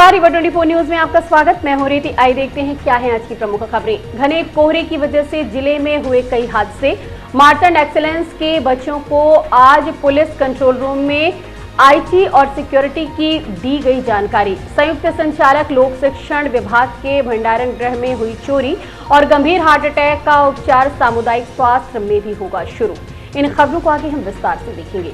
नमस्कार, river 24 news में आपका स्वागत। मैं हूं रीति। आइए देखते हैं क्या है आज की प्रमुख खबरें। घने कोहरे की वजह से जिले में हुए कई हादसे। मार्तंड एक्सीलेंस के बच्चों को आज पुलिस कंट्रोल रूम में आईटी और सिक्योरिटी की दी गई जानकारी। संयुक्त संचालक लोक शिक्षण विभाग के भंडारण गृह में हुई चोरी और गंभीर हार्ट अटैक का उपचार सामुदायिक स्वास्थ्य में भी होगा शुरू। इन खबरों को आगे हम विस्तार से देखेंगे।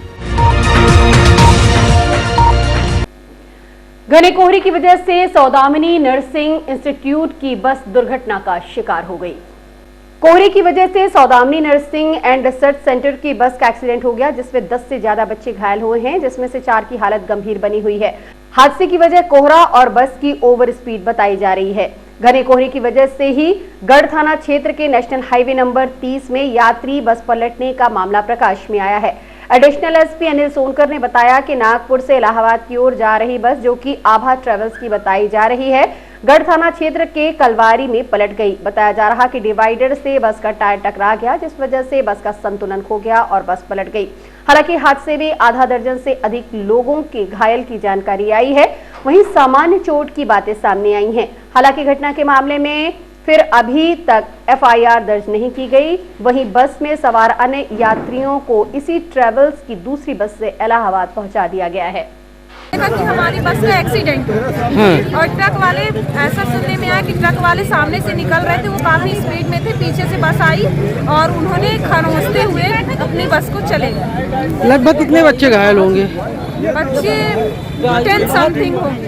घने कोहरे की वजह से सौदामिनी नर्सिंग इंस्टीट्यूट की बस दुर्घटना का शिकार हो गई। कोहरे की वजह से Saudamini nursing and research centre की बस का एक्सीडेंट हो गया, जिसमें 10 से ज्यादा बच्चे घायल हुए हैं, जिसमें से 4 की हालत गंभीर बनी हुई है। हादसे की वजह कोहरा और बस की ओवर स्पीड बताई जा रही है। घने कोहरे की वजह से ही गढ़ थाना क्षेत्र के नेशनल हाईवे नंबर 30 में यात्री बस पलटने का मामला प्रकाश में आया है। एडिशनल एसपी अनिल सोनकर ने बताया कि नागपुर से इलाहाबाद की ओर जा रही बस, जो कि आभा ट्रेवल्स की बताई जा रही है, गढ़ थाना क्षेत्र के कलवारी में पलट गई। बताया जा रहा कि डिवाइडर से बस का टायर टकरा गया, जिस वजह से बस का संतुलन खो गया और बस पलट गई। हालांकि हादसे में आधा दर्जन से अधिक लोगों के घायल की जानकारी आई है। वहीं सामान्य चोट की बातें सामने आई हैं। हालांकि घटना के मामले में फिर अभी तक एफआईआर दर्ज नहीं की गई। वहीं बस में सवार अन्य यात्रियों को इसी ट्रेवल्स की दूसरी बस से इलाहाबाद पहुंचा दिया गया है। कि हमारी बस में एक्सीडेंट हुआ और ट्रक वाले, ऐसा सुनने में आया कि ट्रक वाले सामने से निकल रहे थे, वो काफी स्पीड में थे, पीछे से बस आई और उन्होंने खरोंचते हुए अपनी बस को चले गए। लगभग कितने बच्चे घायल होंगे? बच्चे 10 समथिंग होंगे।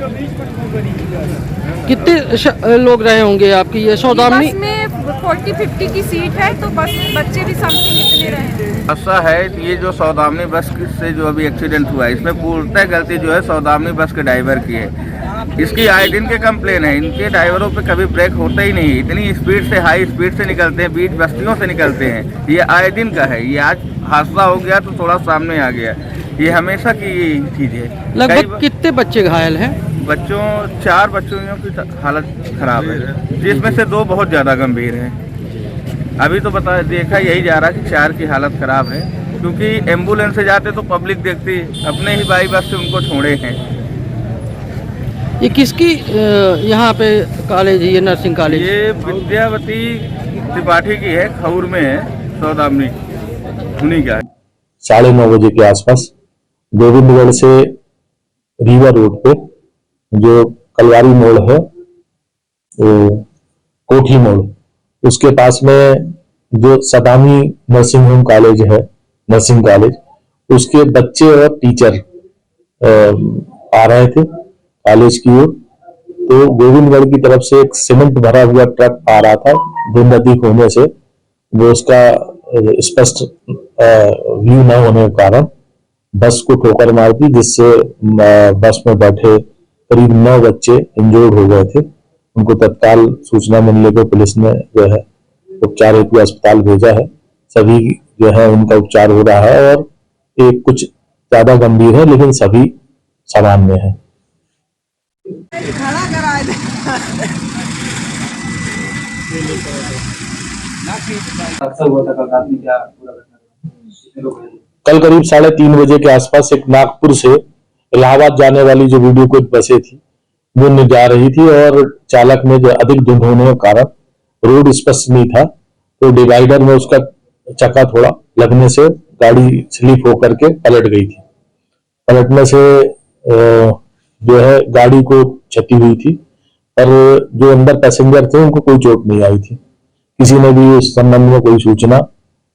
कितने लोग रहे होंगे आपकी ये सौदामिनी? बस में 40-50 की सीट है, तो बस में बच्चे भी समथिंग इतने रहे। ऐसा है, ये जो सौदामिनी बस से जो अभी एक्सीडेंट हुआ है, इसमें पूर्णतः गलती जो है सौदामिनी बस के ड्राइवर की है। इसकी आए दिन के कंप्लेन है, इनके ड्राइवरों पे कभी ब्रेक होता ही नहीं, इतनी स्पीड से, हाई स्पीड से निकलते हैं, बीच बस्तियों से निकलते हैं। ये आए दिन का है, ये आज हादसा हो गया तो थोड़ा सामने आ गया। ये हमेशा की चीज है। लगभग कितने बच्चे घायल हैं? 4 बच्चों की हालत खराब है, जिसमें से 2 बहुत ज़्यादा गंभीर हैं। अभी तो देखा यही जा रहा कि 4 की हालत खराब है, क्योंकि एम्बुलेंस से जाते तो पब्लिक देखती, अपने ही बाई बस से उनको छोड़े हैं। ये किसकी यहाँ पे कॉलेज है, ये नर्सिंग कॉलेज? ये विद्यावती त्रिपाठी की है, खौर में है, सौदामिनी उन्हीं का है। 9:30 बजे के आसपास गोविंदगढ़ से रीवा रोड पे जो कलवारी मोड़ है, कोठी मोड़, उसके पास में जो सदामी नर्सिंग होम कॉलेज है, नर्सिंग कॉलेज, उसके बच्चे और टीचर आ रहे थे कॉलेज की ओर। तो गोविंदगढ़ की तरफ से एक सीमेंट भरा हुआ ट्रक आ रहा था, धुंध अधिक होने से वो उसका स्पष्ट व्यू न होने के कारण बस को ठोकर मार दी, जिससे बस में बैठे करीब 9 बच्चे इंजर्ड हो गए थे। उनको तत्काल सूचना मिलने पर पुलिस ने जो है उपचार हेतु अस्पताल भेजा है। सभी जो है उनका उपचार हो रहा है और एक कुछ ज्यादा गंभीर है, लेकिन सभी सामान्य है। कल करीब 3:30 बजे के आसपास एक नागपुर से इलाहाबाद जाने वाली जो वीडियो कोच बसें थी, वो जा रही थी और चालक में जो अधिक धुंध होने के कारण रोड स्पष्ट नहीं था, तो डिवाइडर में उसका चक्का थोड़ा लगने से गाड़ी स्लिप होकर के पलट गई थी। पलटने से जो है गाड़ी को क्षति हुई थी, पर जो अंदर पैसेंजर थे उनको कोई चोट नहीं आई थी। किसी ने भी इस संबंध में कोई सूचना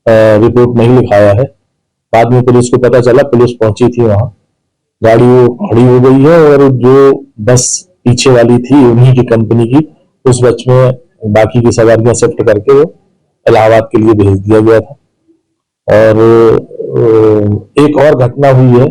रिपोर्ट नहीं लिखाया है। बाद में पुलिस को पता चला, पुलिस पहुंची थी वहां, गाड़ी वो खड़ी हो गई है और जो बस पीछे वाली थी उन्हीं की कंपनी की, उस बस में बाकी की सवारियां शिफ्ट करके वो इलाहाबाद के लिए भेज दिया गया था। और एक और घटना हुई है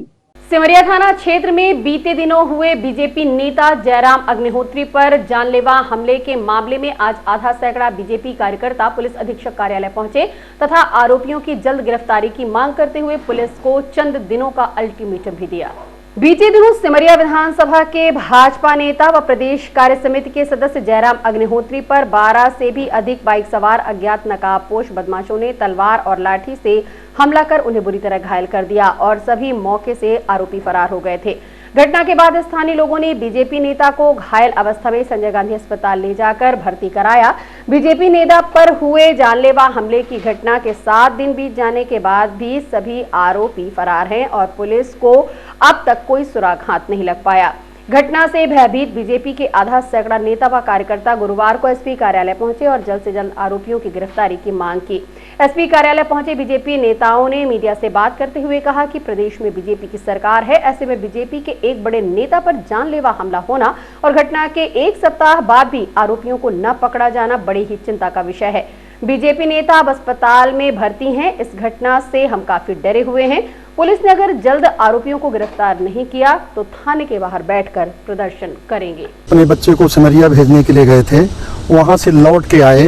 सिमरिया थाना क्षेत्र में बीते दिनों हुए बीजेपी नेता जयराम अग्निहोत्री पर जानलेवा हमले के मामले में आज आधा सैकड़ा बीजेपी कार्यकर्ता पुलिस अधीक्षक कार्यालय पहुंचे तथा आरोपियों की जल्द गिरफ्तारी की मांग करते हुए पुलिस को चंद दिनों का अल्टीमेटम भी दिया। बीते दिनों सिमरिया विधानसभा के भाजपा नेता व प्रदेश कार्य समिति के सदस्य जयराम अग्निहोत्री पर 12 से भी अधिक बाइक सवार अज्ञात नकाबपोश बदमाशों ने तलवार और लाठी से हमला कर उन्हें बुरी तरह घायल कर दिया और सभी मौके से आरोपी फरार हो गए थे। घटना के बाद स्थानीय लोगों ने बीजेपी नेता को घायल अवस्था में संजय गांधी अस्पताल ले जाकर भर्ती कराया। बीजेपी नेता पर हुए जानलेवा हमले की घटना के 7 दिन बीत जाने के बाद भी सभी आरोपी फरार हैं और पुलिस को अब तक कोई सुराग हाथ नहीं लग पाया। घटना से भयभीत बीजेपी के आधा सैकड़ा नेता व कार्यकर्ता गुरुवार को एसपी कार्यालय पहुंचे और जल्द से जल्द आरोपियों की गिरफ्तारी की मांग की। एसपी कार्यालय पहुंचे बीजेपी नेताओं ने मीडिया से बात करते हुए कहा कि प्रदेश में बीजेपी की सरकार है, ऐसे में बीजेपी के एक बड़े नेता पर जानलेवा हमला होना और घटना के 1 सप्ताह बाद भी आरोपियों को न पकड़ा जाना बड़ी ही चिंता का विषय है। बीजेपी नेता अब अस्पताल में भर्ती हैं। इस घटना से हम काफी डरे हुए हैं। पुलिस ने अगर जल्द आरोपियों को गिरफ्तार नहीं किया तो थाने के बाहर बैठकर प्रदर्शन करेंगे। अपने बच्चे को सिमरिया भेजने के लिए गए थे, वहां से लौट के आए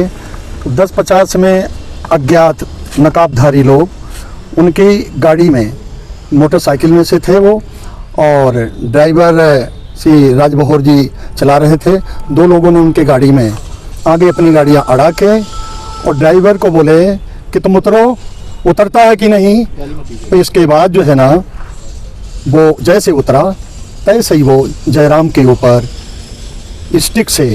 10-50 में अज्ञात नकाबधारी लोग उनकी गाड़ी में, मोटरसाइकिल में से थे वो, और ड्राइवर श्री राजबहोर जी चला रहे थे। 2 लोगों ने उनके गाड़ी में आगे अपनी गाड़ियां अड़ा के और ड्राइवर को बोले कि तुम उतरो, उतरता है कि नहीं। तो इसके बाद जो है ना, वो जैसे उतरा तैसे ही वो जयराम के ऊपर स्टिक से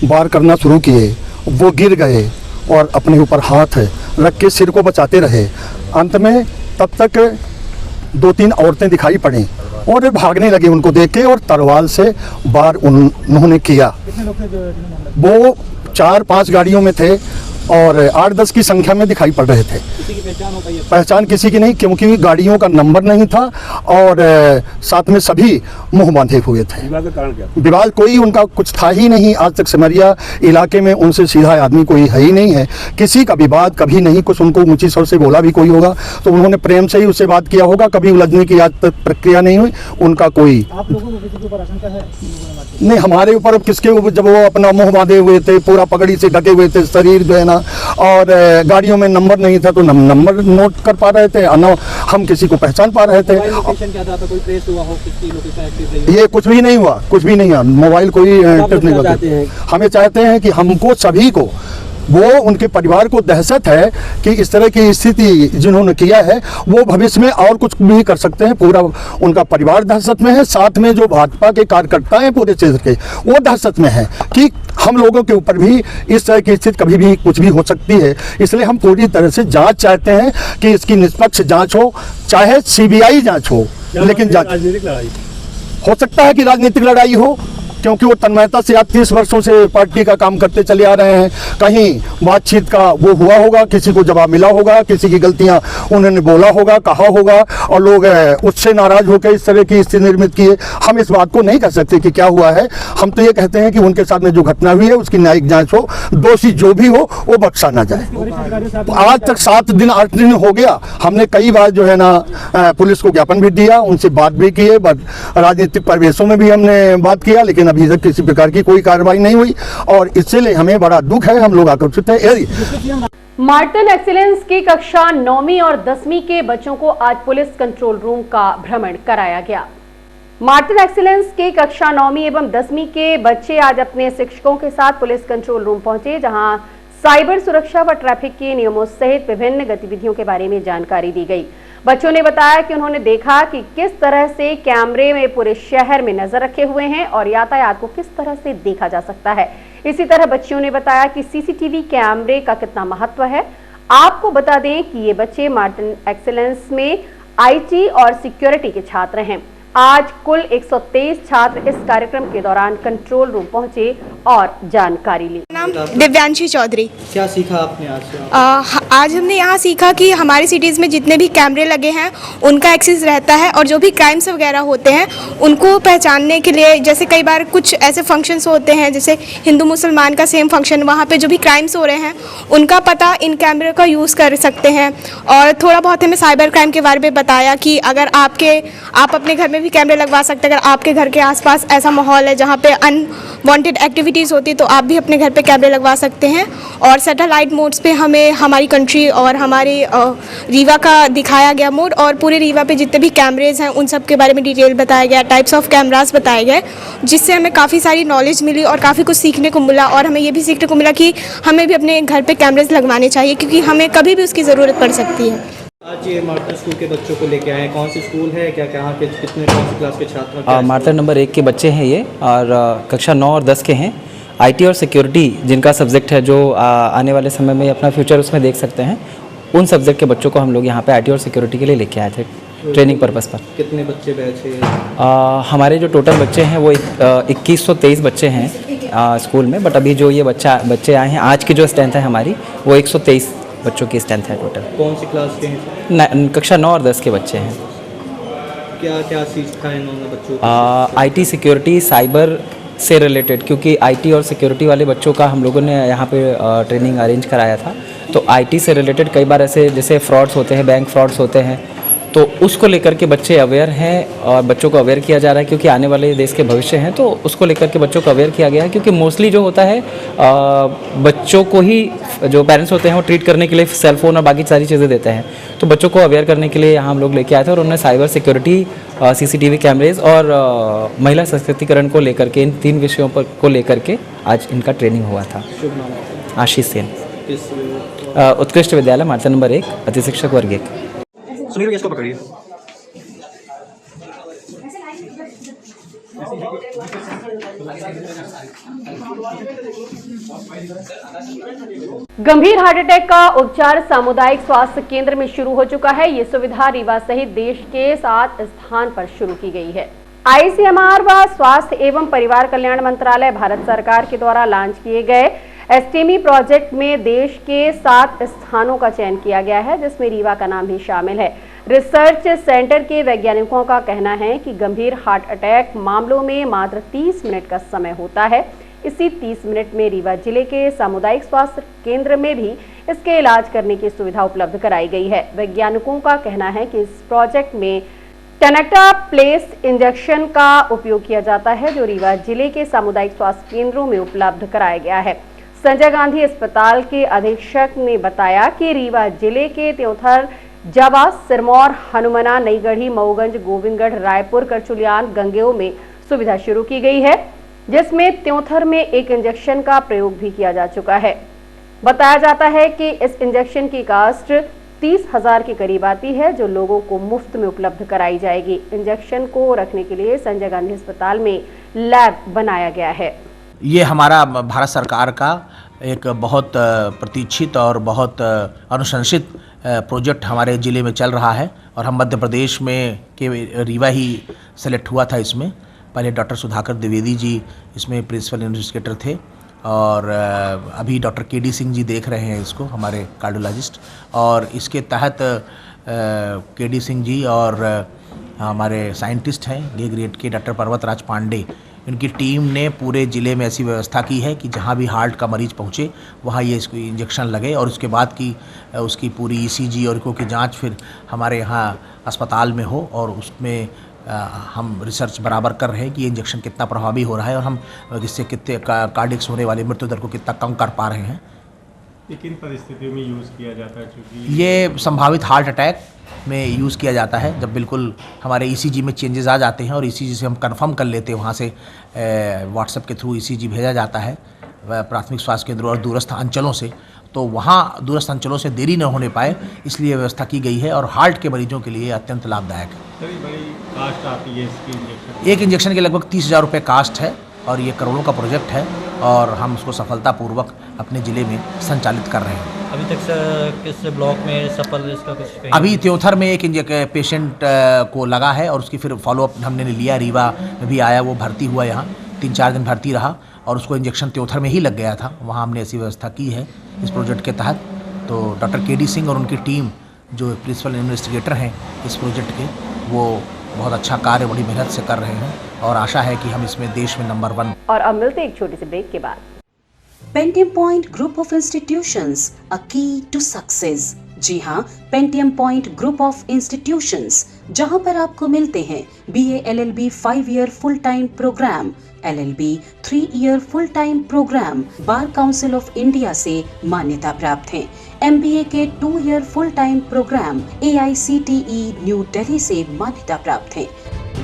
वार करना शुरू किए। वो गिर गए और अपने ऊपर हाथ रख के सिर को बचाते रहे। अंत में तब तक 2-3 औरतें दिखाई पड़ी और भागने लगे उनको देख के और तलवार से वार उन्होंने किया। वो 4-5 गाड़ियों में थे और 8-10 की संख्या में दिखाई पड़ रहे थे। किसी की पहचान हो पाई? पहचान किसी की नहीं, क्योंकि गाड़ियों का नंबर नहीं था और साथ में सभी मुंह बांधे हुए थे। विवाद का कारण क्या? विवाद कोई उनका कुछ था ही नहीं। आज तक सिमरिया इलाके में उनसे सीधा आदमी कोई है ही नहीं है। किसी का विवाद कभी नहीं। कुछ उनको ऊंची स्वर से बोला भी कोई होगा तो उन्होंने प्रेम से ही उससे बात किया होगा। कभी उलझने की आज तक प्रक्रिया नहीं हुई उनका कोई। आप लोगों को किसी के ऊपर आशंका है? नहीं, हमारे ऊपर किसके ऊपर, जब वो अपना मुंह बांधे हुए थे, पूरा पगड़ी से ढके हुए थे, शरीर जो है ना, और गाड़ियों में नंबर नहीं था तो नंबर नोट कर पा रहे थे, हम किसी को पहचान पा रहे थे। लोकेशन क्या था? कोई ट्रेस हुआ हो? किसकी लोकेशन एक्टिव रही? ये कुछ भी नहीं हुआ, कुछ भी नहीं हुआ। मोबाइल कोई ट्रेस नहीं हुआ। हमें चाहते हैं कि हमको सभी को, वो उनके परिवार को दहशत है कि इस तरह की स्थिति जिन्होंने किया है वो भविष्य में और कुछ भी कर सकते हैं। पूरा उनका परिवार दहशत में है। साथ में जो भाजपा के कार्यकर्ता हैं पूरे क्षेत्र के, वो दहशत में है कि हम लोगों के ऊपर भी इस तरह की स्थिति कभी भी कुछ भी हो सकती है। इसलिए हम पूरी तरह से जांच चाहते हैं कि इसकी निष्पक्ष जांच हो, चाहे CBI जांच हो, लेकिन राजनीतिक लड़ाई हो सकता है कि राजनीतिक लड़ाई हो, क्योंकि वो तन्मयता से आप 30 वर्षों से पार्टी का काम करते चले आ रहे हैं। कहीं बातचीत का वो हुआ होगा, किसी को जवाब मिला होगा, किसी की गलतियां उन्होंने बोला होगा, कहा होगा और लोग उससे नाराज होकर इस तरह की स्थिति निर्मित किए। हम इस बात को नहीं कह सकते कि क्या हुआ है। हम तो ये कहते हैं कि उनके साथ में जो घटना हुई है उसकी न्यायिक जांच हो, दोषी जो भी हो वो बख्शा ना जाए। आज तक 7 दिन 8 दिन हो गया, हमने कई बार जो है ना पुलिस को ज्ञापन भी दिया, उनसे बात भी की है, राजनीतिक परिवेशों में भी हमने बात किया, लेकिन अभी तक किसी प्रकार की कोई कार्रवाई नहीं हुई और इसलिए हमें बड़ा दुख है। हम लोग आक्रोशित हैं। मार्टन एक्सीलेंस की कक्षा 9वीं और 10वीं के बच्चों को आज पुलिस कंट्रोल रूम का भ्रमण कराया गया। मार्टन एक्सीलेंस के कक्षा 9वीं एवं 10वीं के बच्चे आज अपने शिक्षकों के साथ पुलिस कंट्रोल रूम पहुंचे, जहां साइबर सुरक्षा व ट्रैफिक के नियमों सहित विभिन्न गतिविधियों के बारे में जानकारी दी गई। बच्चों ने बताया कि उन्होंने देखा कि किस तरह से कैमरे में पूरे शहर में नजर रखे हुए हैं और यातायात को किस तरह से देखा जा सकता है। इसी तरह बच्चों ने बताया कि CCTV कैमरे का कितना महत्व है। आपको बता दें कि ये बच्चे मार्टन एक्सीलेंस में IT और सिक्योरिटी के छात्र हैं। आज कुल 123 छात्र इस कार्यक्रम के दौरान कंट्रोल रूम पहुंचे और जानकारी ली। नाम दिव्यांशी चौधरी। क्या सीखा आपने आज से? आज हमने यहाँ सीखा कि हमारी सिटीज़ में जितने भी कैमरे लगे हैं उनका एक्सेस रहता है और जो भी क्राइम्स वगैरह होते हैं उनको पहचानने के लिए, जैसे कई बार कुछ ऐसे फंक्शंस होते हैं जैसे हिंदू मुसलमान का सेम फंक्शन, वहाँ पे जो भी क्राइम्स हो रहे हैं उनका पता इन कैमरे का यूज़ कर सकते हैं। और थोड़ा बहुत हमें साइबर क्राइम के बारे में बताया कि अगर आप अपने घर में भी कैमरे लगवा सकते हैं। अगर आपके घर के आसपास ऐसा माहौल है जहाँ पे अनवांटेड एक्टिविटीज़ होती है तो आप भी अपने घर पे कैमरे लगवा सकते हैं। और सैटेलाइट मोड्स पे हमें हमारी कंट्री और हमारे रीवा का दिखाया गया मोड, और पूरे रीवा पे जितने भी कैमरेज हैं उन सब के बारे में डिटेल बताया गया, टाइप्स ऑफ कैमरास बताए गए, जिससे हमें काफ़ी सारी नॉलेज मिली और काफ़ी कुछ सीखने को मिला। और हमें ये भी सीखने को मिला कि हमें भी अपने घर पे कैमरेज लगवाने चाहिए, क्योंकि हमें कभी भी उसकी ज़रूरत पड़ सकती है। आज ये मार्टन स्कूल के बच्चों को लेके आए हैं, कौन सी स्कूल है, क्या कहाँ के कितने कौन सी क्लास के छात्र हैं? मार्टन नंबर 1 के बच्चे हैं ये, और कक्षा 9 और 10 के हैं। आईटी और सिक्योरिटी जिनका सब्जेक्ट है, जो आने वाले समय में अपना फ्यूचर उसमें देख सकते हैं, उन सब्जेक्ट के बच्चों को हम लोग यहाँ पे आईटी और सिक्योरिटी के लिए लेके आए थे ट्रेनिंग पर्पस पर। कितने बच्चे बैच है? हमारे जो टोटल बच्चे हैं वो 2123 बच्चे हैं स्कूल में, बट अभी जो ये बच्चे आए हैं, आज की जो स्ट्रेंथ है हमारी वो 123 बच्चों की स्ट्रेंथ है टोटल। कौन सी क्लास के हैं? कक्षा 9 और 10 के बच्चे हैं। क्या क्या सीखा है इन्होंने बच्चों को? आईटी सिक्योरिटी साइबर से रिलेटेड, क्योंकि आईटी और सिक्योरिटी वाले बच्चों का हम लोगों ने यहाँ पे ट्रेनिंग अरेंज कराया था। तो आईटी से रिलेटेड कई बार ऐसे जैसे फ्रॉड्स होते हैं, बैंक फ्रॉड्स होते हैं, तो उसको लेकर के बच्चे अवेयर हैं और बच्चों को अवेयर किया जा रहा है, क्योंकि आने वाले देश के भविष्य हैं। तो उसको लेकर के बच्चों को अवेयर किया गया है, क्योंकि मोस्टली जो होता है बच्चों को ही जो पेरेंट्स होते हैं वो ट्रीट करने के लिए सेल फोन और बाकी सारी चीज़ें देते हैं। तो बच्चों को अवेयर करने के लिए यहाँ हम लोग लेके आए थे, और उन्होंने साइबर सिक्योरिटी, सीसीटीवी कैमरेज और महिला सशक्तिकरण को लेकर के, इन 3 विषयों पर को लेकर के आज इनका ट्रेनिंग हुआ था। शुभ नाम? आशीष सेन, किस उत्कृष्ट विद्यालय मार्टन नंबर 1, अति शिक्षक वर्ग 1। सुनील भैया इसको पकड़िए। गंभीर हार्ट अटैक का उपचार सामुदायिक स्वास्थ्य केंद्र में शुरू हो चुका है। ये सुविधा रीवा सहित देश के 7 स्थान पर शुरू की गई है। आईसीएमआर व स्वास्थ्य एवं परिवार कल्याण मंत्रालय भारत सरकार के द्वारा लॉन्च किए गए एस्टेमी प्रोजेक्ट में देश के 7 स्थानों का चयन किया गया है, जिसमें रीवा का नाम भी शामिल है। रिसर्च सेंटर के वैज्ञानिकों का कहना है कि गंभीर हार्ट अटैक मामलों में मात्र 30 मिनट का समय होता है। इसी 30 मिनट में रीवा जिले के सामुदायिक स्वास्थ्य केंद्र में भी इसके इलाज करने की सुविधा उपलब्ध कराई गई है। वैज्ञानिकों का कहना है कि इस प्रोजेक्ट में टेनेक्टा प्लेस इंजेक्शन का उपयोग किया जाता है, जो रीवा जिले के सामुदायिक स्वास्थ्य केंद्रों में उपलब्ध कराया गया है। संजय गांधी अस्पताल के अधीक्षक ने बताया कि रीवा जिले के त्योंथर, जावा, सिरमौर, हनुमना, नईगढ़ी, मऊगंज, गोविंदगढ़, रायपुर, करचुलियान, गंगेऊ में सुविधा शुरू की गई है, जिसमें त्योंथर में एक इंजेक्शन का प्रयोग भी किया जा चुका है। बताया जाता है कि इस इंजेक्शन की कास्ट 30,000 के करीब आती है, जो लोगों को मुफ्त में उपलब्ध कराई जाएगी। इंजेक्शन को रखने के लिए संजय गांधी अस्पताल में लैब बनाया गया है। ये हमारा भारत सरकार का एक बहुत प्रतीक्षित और बहुत अनुशंसित प्रोजेक्ट हमारे ज़िले में चल रहा है, और हम मध्य प्रदेश में के रीवा ही सेलेक्ट हुआ था। इसमें पहले डॉक्टर सुधाकर द्विवेदी जी इसमें प्रिंसिपल इन्वेस्टिगेटर थे, और अभी डॉक्टर केडी सिंह जी देख रहे हैं इसको, हमारे कार्डियोलॉजिस्ट। और इसके तहत केडी सिंह जी और हमारे साइंटिस्ट हैं ए ग्रेड के डॉक्टर पर्वतराज पांडे, इनकी टीम ने पूरे ज़िले में ऐसी व्यवस्था की है कि जहाँ भी हार्ट का मरीज़ पहुँचे वहाँ ये इसको इंजेक्शन लगे, और उसके बाद की उसकी पूरी ईसीजी और इको की जांच फिर हमारे यहाँ अस्पताल में हो, और उसमें हम रिसर्च बराबर कर रहे हैं कि ये इंजेक्शन कितना प्रभावी हो रहा है, और हम इससे कितने कार्डियक्स होने वाली मृत्यु दर को कितना कम कर पा रहे हैं। किन परिस्थितियों में यूज़ किया जाता है? क्योंकि ये संभावित हार्ट अटैक में यूज़ किया जाता है, जब बिल्कुल हमारे ईसीजी में चेंजेस आ जाते हैं और ईसीजी से हम कंफर्म कर लेते हैं, वहाँ से व्हाट्सएप के थ्रू ईसीजी भेजा जाता है प्राथमिक स्वास्थ्य केंद्रों और दूरस्थ अंचलों से, तो वहाँ दूरस्थ अंचलों से देरी न होने पाए इसलिए व्यवस्था की गई है, और हार्ट के मरीजों के लिए अत्यंत लाभदायक है। बड़ी कास्ट आती है इसकी इंजेक्शन? एक इंजेक्शन के लगभग 30,000 रुपये कास्ट है, और ये करोड़ों का प्रोजेक्ट है, और हम उसको सफलतापूर्वक अपने ज़िले में संचालित कर रहे हैं। अभी तक किस ब्लॉक में सफल इसका कुछ? अभी त्योंथर में एक पेशेंट को लगा है, और उसकी फिर फॉलोअप हमने लिया। रीवा में भी आया, वो भर्ती हुआ, यहाँ 3-4 दिन भर्ती रहा, और उसको इंजेक्शन त्योंथर में ही लग गया था। वहाँ हमने ऐसी व्यवस्था की है इस प्रोजेक्ट के तहत। तो डॉक्टर केडी सिंह और उनकी टीम जो प्रिंसिपल इन्वेस्टिगेटर हैं इस प्रोजेक्ट के, वो बहुत अच्छा कार्य बड़ी मेहनत से कर रहे हैं, और आशा है कि हम इसमें देश में नंबर 1। और अब मिलते एक छोटे से ब्रेक के बाद। Pentium point group of institutions, a key to success. जी हाँ, Pentium point group of institutions, जहाँ पर आपको मिलते हैं BA LLB 5 year full time programme, LLB 3 year full time programme, bar council of India से मान्यता प्राप्त हैं। MBA के 2 year full time programme AICTE new Delhi से मान्यता प्राप्त हैं।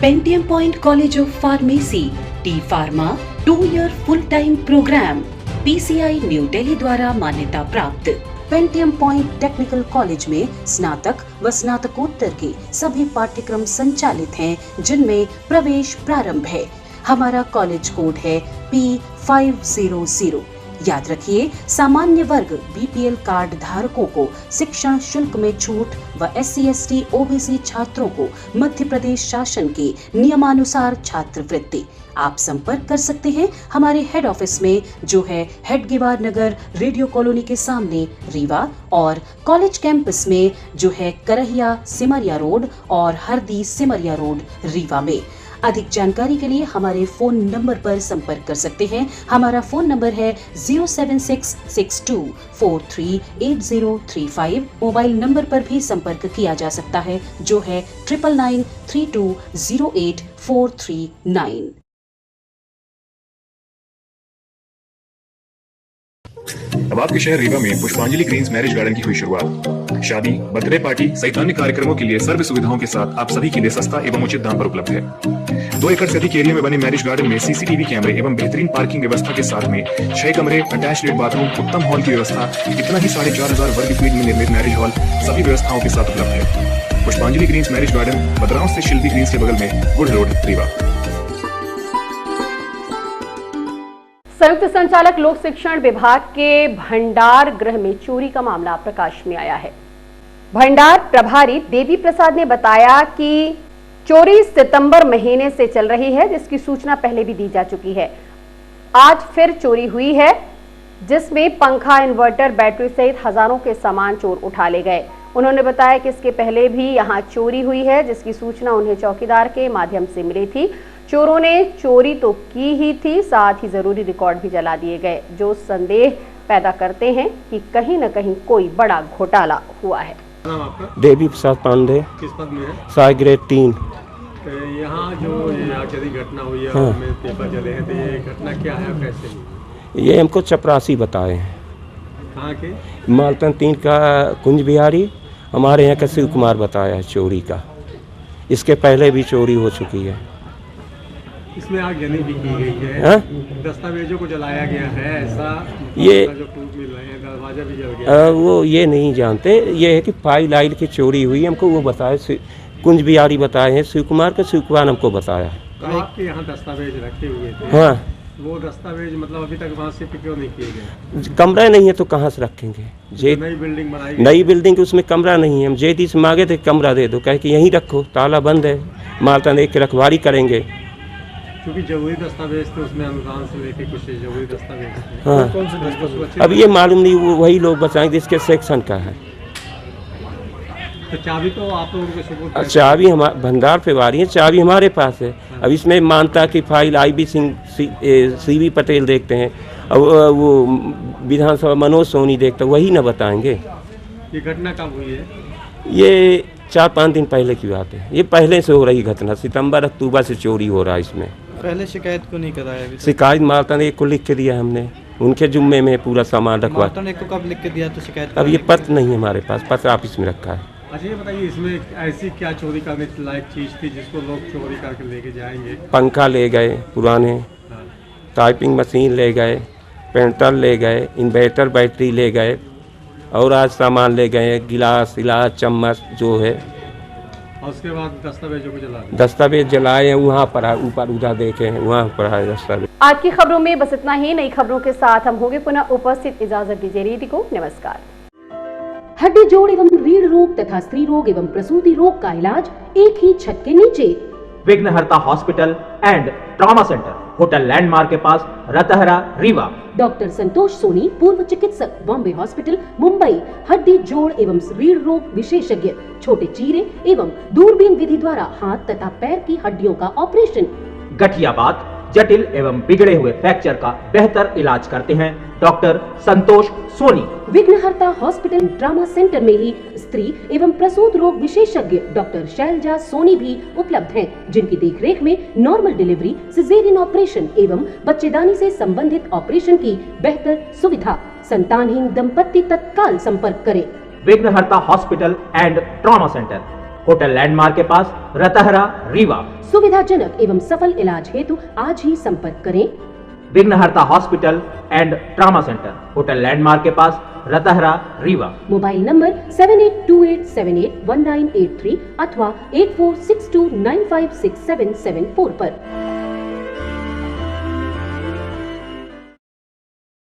Pentium point college of pharmacy, T pharma 2 year full time program, PCI New Delhi द्वारा मान्यता प्राप्त। पेंटियम पॉइंट टेक्निकल कॉलेज में स्नातक व स्नातकोत्तर के सभी पाठ्यक्रम संचालित हैं, जिनमें प्रवेश प्रारंभ है। हमारा कॉलेज कोड है P500। याद रखिए, सामान्य वर्ग BPL कार्ड धारकों को शिक्षण शुल्क में छूट व SC ST OBC छात्रों को मध्य प्रदेश शासन के नियमानुसार छात्रवृत्ति। आप संपर्क कर सकते हैं हमारे हेड ऑफिस में, जो है हेडगेवार नगर, रेडियो कॉलोनी के सामने, रीवा, और कॉलेज कैंपस में, जो है करहिया सिमरिया रोड और हरदी सिमरिया रोड, रीवा में। अधिक जानकारी के लिए हमारे फोन नंबर पर संपर्क कर सकते हैं। हमारा फोन नंबर है 07662438035। मोबाइल नंबर पर भी संपर्क किया जा सकता है, जो है 9992084339। अब आपके शहर रीवा में पुष्पांजलि ग्रीन्स मैरिज गार्डन की हुई शुरुआत। शादी, बर्थडे पार्टी सहित अन्य कार्यक्रमों के लिए सर्व सुविधाओं के साथ आप सभी के लिए सस्ता एवं उचित दाम पर उपलब्ध है। 2 एकड़ से अधिक एरिया में बने मैरिज गार्डन में CCTV कैमरे एवं बेहतरीन पार्किंग व्यवस्था के साथ में 6 कमरे, अटैच्ड बाथरूम, उत्तम हॉल की व्यवस्था, इतना ही 4500 वर्ग फीट में निर्मित मैरिज हॉल सभी व्यवस्थाओं के साथ उपलब्ध है। पुष्पांजलि ग्रीन्स मैरिज गार्डन, बदराव से शिल्पी ग्रीन्स के बगल में, गुड रोड, रीवा। संयुक्त संचालक लोक शिक्षण विभाग के भंडार गृह में चोरी का मामला प्रकाश में आया है। भंडार प्रभारी देवी प्रसाद ने बताया कि चोरी सितंबर महीने से चल रही है, जिसकी सूचना पहले भी दी जा चुकी है। आज फिर चोरी हुई है, जिसमें पंखा, इन्वर्टर, बैटरी सहित हजारों के सामान चोर उठा ले गए। उन्होंने बताया कि इसके पहले भी यहां चोरी हुई है, जिसकी सूचना उन्हें चौकीदार के माध्यम से मिली थी। चोरों ने चोरी तो की ही थी, साथ ही जरूरी रिकॉर्ड भी जला दिए गए, जो संदेह पैदा करते हैं कि कहीं न कहीं कोई बड़ा घोटाला हुआ है। नाम आपका? देवी प्रसाद पांडे। किस पद में है? साय ग्रेड 3। यहाँ जो आखिरी घटना हुई है, हाँ। में पेपर जले हैं, तो ये घटना क्या है और कैसे हुई? ये हमको चपरासी बताए हैं। कहाँ के? मालतन 3 का कुंज बिहारी। हमारे यहाँ का शिव कुमार बताया है चोरी का। इसके पहले भी चोरी हो चुकी है। इसमें आगजनी भी की गई है। हाँ? दस्तावेजों को जलाया गया है, ऐसा ये जो प्रूफ मिल रहे हैं, दरवाजा भी जल गया। वो ये नहीं जानते, ये है कि फाइल आइल की चोरी हुई। हमको वो बताए, कुंज बिहारी बताए हैं, शिव कुमार हमको बताया। तो आपके यहाँ दस्तावेज रखे हुए थे? हाँ। वो दस्तावेज मतलब अभी तक वहाँ शिफ्ट क्यों नहीं किए गए? कमरा नहीं है तो कहाँ से रखेंगे? नई बिल्डिंग बनाई गई? नई बिल्डिंग, उसमें कमरा नहीं है। हम जेडी से मांगे थे कमरा दे दो, कहे कि यहीं रखो, ताला बंद है, मालतन देख के रखवारी करेंगे। क्योंकि जरूरी दस्तावेज थे, उसमें अनुदान से लेके कुछ जरूरी दस्तावेज थे। हाँ। कौन से दस्तावेज? अब ये मालूम नहीं, वो वही लोग बताएंगे जिसके सेक्शन का है। तो चाबी तो आप लोगों के सुपुर्द? चाबी हमारे भंडार प्रभारी है, चाबी हमारे पास है। अब इसमें मानता की file IB Singh CV Patel देखते हैं, अब वो विधानसभा मनोज सोनी देखते, वही ना बताएंगे। ये घटना कब हुई है? ये 4-5 दिन पहले की बात है। ये पहले से हो रही घटना, सितंबर अक्टूबर से चोरी हो रहा है इसमें। पहले शिकायत क्यों नहीं कराया अभी तक? शिकायत मालतन एक को लिख के दिया हमने, उनके जुम्मे में पूरा सामान रखवा। मालतन एक को कब लिख के दिया तो शिकायत? अब ये पत्र नहीं है हमारे पास, पत्र ऑफिस में रखा है। अच्छा, ये बताइए, इसमें ऐसी क्या चोरी करने लायक चीज थी जिसको लोग चोरी करके लेके जाएंगे? पंखा ले गए पुराने, टाइपिंग मशीन ले गए, प्रिंटर ले गए, इन्वर्टर बैटरी ले गए, और आज सामान ले गए, गिलास चम्मच जो है। और उसके बाद दस्तावेजों को जला दिया? दस्तावेज जलाए हैं, वहाँ पर है, ऊपर उधर देखे हैं, वहाँ पर है दस्तावेज। आज की खबरों में बस इतना ही। नई खबरों के साथ हम होंगे पुनः उपस्थित। इजाजत दीजिए रीति को। नमस्कार। हड्डी जोड़ एवं रीढ़ रोग तथा स्त्री रोग एवं प्रसूति रोग का इलाज एक ही छत के नीचे। विघ्नहर्ता hospital and trauma centre, hotel landmark के पास, रतहरा, रीवा। डॉक्टर संतोष सोनी, पूर्व चिकित्सक, बॉम्बे हॉस्पिटल, मुंबई। हड्डी जोड़ एवं रीढ़ रोग विशेषज्ञ, छोटे चीरे एवं दूरबीन विधि द्वारा हाथ तथा पैर की हड्डियों का ऑपरेशन। गठियाबात, जटिल एवं बिगड़े हुए फ्रैक्चर का बेहतर इलाज करते हैं डॉक्टर संतोष सोनी। विघ्नहर्ता हॉस्पिटल ट्रॉमा सेंटर में ही स्त्री एवं प्रसूत रोग विशेषज्ञ डॉक्टर शैलजा सोनी भी उपलब्ध हैं, जिनकी देखरेख में नॉर्मल डिलीवरी, सिजेरियन ऑपरेशन एवं बच्चेदानी से संबंधित ऑपरेशन की बेहतर सुविधा। संतानहीन दंपत्ति तत्काल संपर्क करें। विघ्नहर्ता hospital and trauma centre, hotel landmark के पास, रतहरा, रीवा। सुविधाजनक एवं सफल इलाज हेतु आज ही संपर्क करें। विघ्नहर्ता hospital and trauma centre, hotel landmark के पास, रतहरा, रीवा। मोबाइल नंबर 7828781983 अथवा 8462956774 पर।